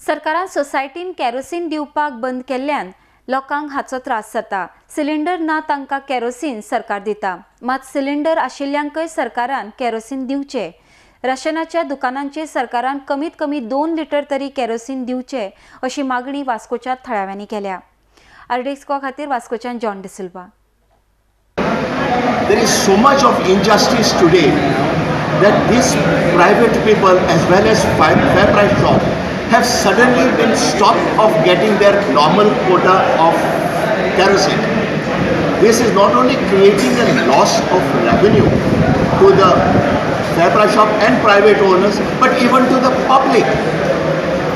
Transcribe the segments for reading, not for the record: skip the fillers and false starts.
सरकारान सोसायटीन केरोसीन दिवपाक बंद केल्ल्यान लोकांक हाचो त्रास जाता। सिलिंडर ना तांकां केरोसीन सरकार दिता, मात सिलिंडर आशिल्ल्यांकय सरकारान केरोसीन दिवचे। राशनाच्या दुकानांचेर सरकारान कमीत कमी 2 लिटर तरी केरोसीन दिवचे अशी मागणी वास्कोच्या थळाव्यांनी केल्या। आरडीएक्सको खातीर वास्कोच्यान John D'Silva. There is so much of injustice today that these private people as well as fair price shops have suddenly been stopped of getting their normal quota of kerosene. This is not only creating a loss of revenue to the fair price shop and private owners, but even to the public.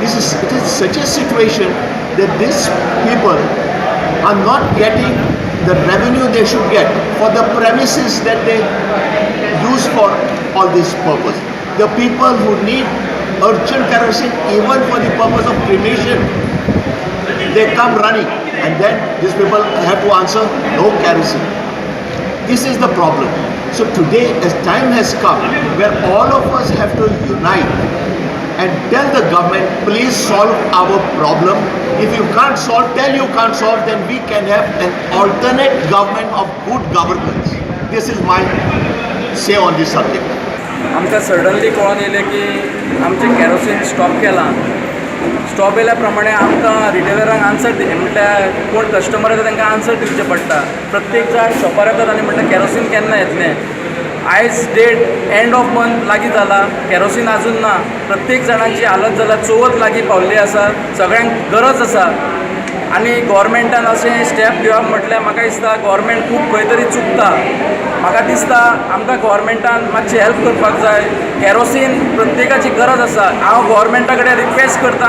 It is such a situation that these people are not getting the revenue they should get for the premises that they use for all this purpose. The people who need urgent kerosene even for the purpose of cremation, they come running, and then these people have to answer no kerosene. This is the problem. So today, as time has come where all of us have to unite and tell the government, please solve our problem. If you can't solve, tell you can't solve, then we can have an alternate government of good governance. This is my say on this subject. आमकां suddenly कळून येयलें की आमचें kerosene stop केलां। Stop केल्या प्रमाणे आमकां रिटेलरांक answer म्हटल्यार कोण कस्टमर येता तांकां आन्सर दिवचें पडटा। प्रत्येक जाण शॉपार येतात आनी म्हणटा केरोसीन केन्ना येतलें। आयज डेट एंड ऑफ मंथ लागीं जाला, केरोसीन आजून ना। प्रत्येक जाणांची हालत जाला, चवथ लागीं पावल्ली आसा, सगळ्यांक गरज आसा आनी गोवोरमेंटान अशें स्टेप घेवप म्हटल्यार म्हाका दिसता गोवोरमेंट खूब खंय तरी चुकता। म्हाका दिसता आमकां गोवोरमेंटान मातशें हेल्प करपाक जाय। केरोसीन प्रत्येकाची गरज आसा। हांव गोवोरमेंटा कडेन रिक्वेस्ट करता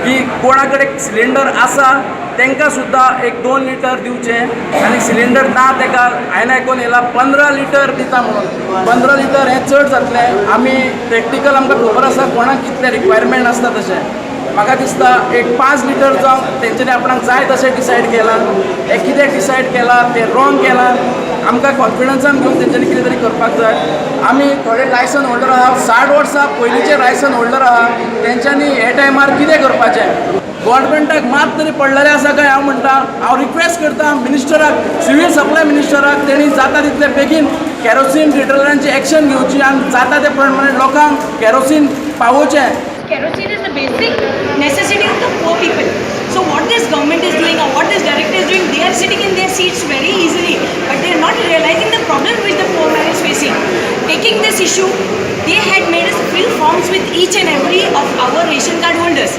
की कोणा कडेन सिलिंडर आसा तांकां सुद्दां 1-2 लिटर दिवचें आनी सिलिंडर ना ताका हांवें आयकून येयलां 15 लिटर दिता म्हणून। 15 लिटर हें चड जातलें। आमी प्रॅक्टिकल आमकां खबर आसा कोणाक कितलें रिक्वायरमेंट आसता तशें। म्हाका दिसता 1-5 लिटर जावं तेंच्यांनी आपणाक जाय तशें डिसायड केलां। हें कितें डिसायड केलां तें रॉंग केलां। आमकां कॉन्फिडन्सान घेवन तेंच्यांनी कितें तरी करपाक जाय। आमी थोडे लायसन होल्डर आहा, 60 वर्सां पयलींचे लायसन होल्डर आहा, तेंच्यांनी हे टायमार कितें करपाचें। गोवोरमेंटाक मात तरी पडलेलें आसा काय हांव म्हणटा। हांव रिक्वेस्ट करता मिनिस्टराक, सिवील सप्लाय मिनिस्टराक, तेणी जाता तितले बेगीन केरोसीन रिटेलरांची एक्शन घेवची आनी जाता ते प्रमाणे लोकांक kerosene पावोवचें। Kerosene is the basic necessity of the poor people. So what this government is doing or what this director is doing, they are sitting in their seats very easily, but they are not realizing the problem which the poor man is facing. Taking this issue, they had made us fill forms with each and every of our ration card holders.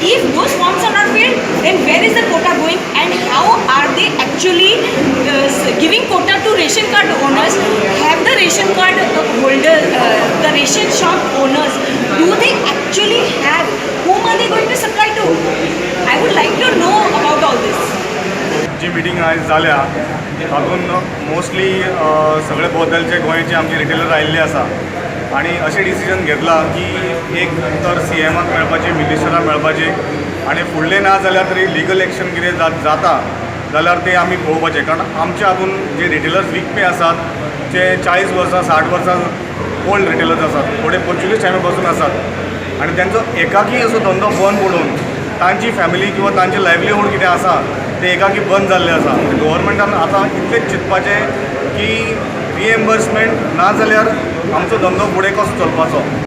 If those forms are not filled, then where is the quota going and how are they actually giving quota to ration card owners? Have the ration card holder, the ration shop owners, do they actually have, whom are they going to supply to? I would like to know about all this. जी meeting आज जाल्या तातूंत mostly सगळे बद्दलचे गोंयचे आमचे retailer आयिल्ले आसा आनी अशें डिसिजन घेतला की एक तर CMाक मेळपाचें, मिनिस्टराक मेळपाचें आनी फुडलें ना जाल्यार तरी लिगल एक्शन कितें जाता जाल्यार तें आमी पळोवपाचें। कारण आमच्या हातून जे रिटेलर्स विकपी आसात जे 40 वर्सां 60 वर्सां ओल्ड रिटेलर्स आसात, थोडे पोर्चुगीज टायमा पासून आसात आनी तांचो एकाकी असो धंदो बंद पडून तांची फॅमिली किंवा तांचें लायव्हलीहूड कितें आसा तें एकाकी बंद जाल्लें आसा। गोवोरमेंटान आतां इतलेंच चिंतपाचें की रिएम्बर्समेंट ना जाल्यार आमचो धंदो फुडें कसो चलपाचो।